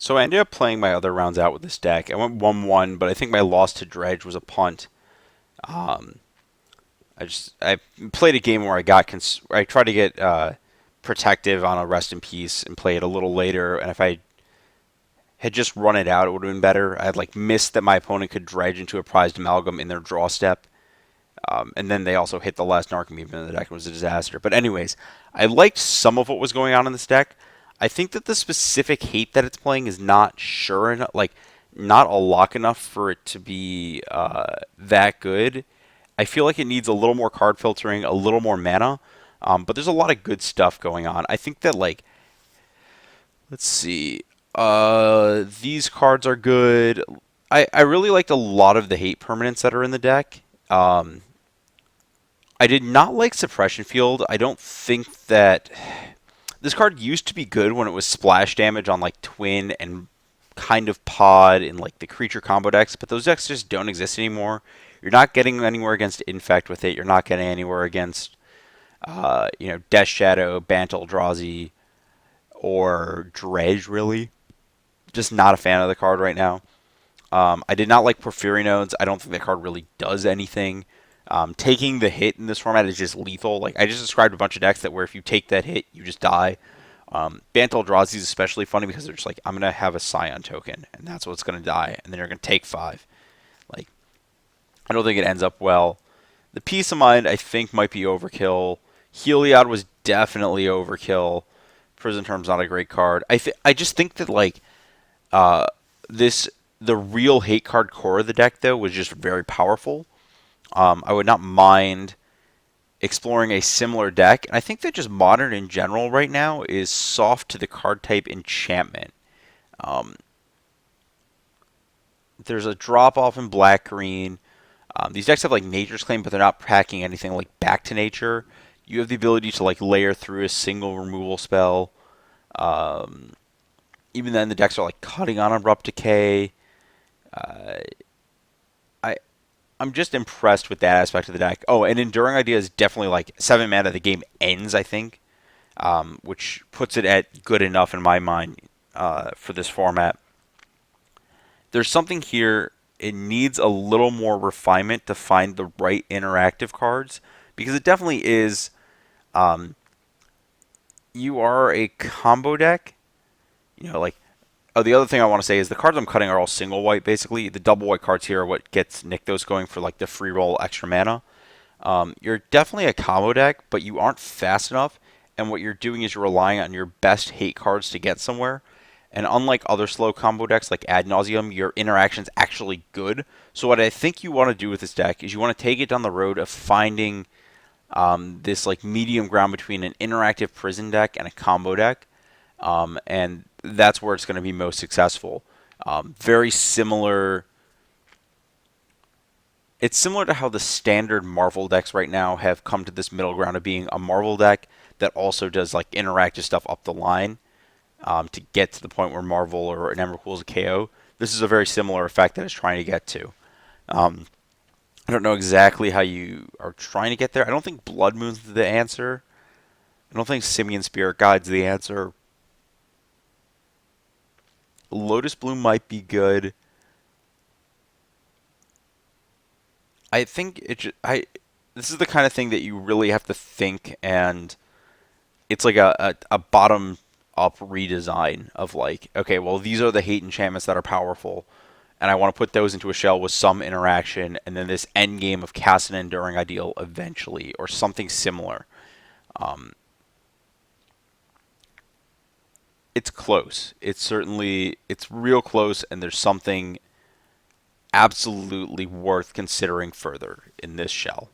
So I ended up playing my other rounds out with this deck. I went 1-1, but I think my loss to Dredge was a punt. Um, I played a game where I tried to get protective on a rest in peace and play it a little later. And if I had just run it out, it would have been better. I had like missed that my opponent could Dredge into a prized amalgam in their draw step. And then they also hit the last Narcomoeba in the deck. It was a disaster. But anyways, I liked some of what was going on in this deck. I think that the specific hate that it's playing is not sure enough, like not a lock enough for it to be that good. I feel like it needs a little more card filtering, a little more mana. But there's a lot of good stuff going on. I think that like, let's see, these cards are good. I really liked a lot of the hate permanents that are in the deck. I did not like Suppression Field. I don't think that this card used to be good when it was splash damage on like Twin and kind of Pod in like the creature combo decks, but those decks just don't exist anymore. You're not getting anywhere against Infect with it. You're not getting anywhere against Death Shadow, Bantle, Eldrazi, or Dredge really. Just not a fan of the card right now. I did not like Porphyry Nodes. I don't think that card really does anything. Taking the hit in this format is just lethal. Like I just described a bunch of decks that where if you take that hit, you just die. Bantle Eldrazi is especially funny because they're just like, I'm gonna have a Scion token, and that's what's gonna die, and then you're gonna take 5. Like I don't think it ends up well. The Peace of Mind I think might be overkill. Heliod was definitely overkill. Prison Term's not a great card. I just think that like uh, this the real hate card core of the deck though was just very powerful. I would not mind exploring a similar deck. And I think that just Modern in general right now is soft to the card type Enchantment. Um, there's a drop off in black green. These decks have like Nature's Claim, but they're not packing anything like back to nature. You have the ability to like layer through a single removal spell. Um, Even then, the decks are like cutting on Abrupt Decay. Uh, I I'm just impressed with that aspect of the deck. Oh, and Enduring Idea is definitely like 7 mana. The game ends, I think, which puts it at good enough in my mind for this format. There's something here. It needs a little more refinement to find the right interactive cards because it definitely is. Um, you are a combo deck. Like oh, the other thing I want to say is the cards I'm cutting are all single white, basically. The double white cards here are what gets Nykthos going for like the free roll extra mana. You're definitely a combo deck, but you aren't fast enough, and what you're doing is you're relying on your best hate cards to get somewhere. And unlike other slow combo decks like Ad Nauseam, your interaction's actually good. So what I think you want to do with this deck is you want to take it down the road of finding this like medium ground between an interactive prison deck and a combo deck. And that's where it's going to be most successful. Very similar. It's similar to how the standard Marvel decks right now have come to this middle ground of being a Marvel deck that also does like interactive stuff up the line to get to the point where Marvel or an Emrakul is a KO. This is a very similar effect that it's trying to get to. Um, I don't know exactly how you are trying to get there. I don't think Blood Moon's the answer. I don't think Simian Spirit Guide's the answer. Lotus Bloom might be good. I think this is the kind of thing that you really have to think, and it's like a bottom up redesign of like, okay, well these are the hate enchantments that are powerful, and I want to put those into a shell with some interaction, and then this end game of cast an Enduring Ideal eventually, or something similar. Um, it's close. It's real close, and there's something absolutely worth considering further in this shell.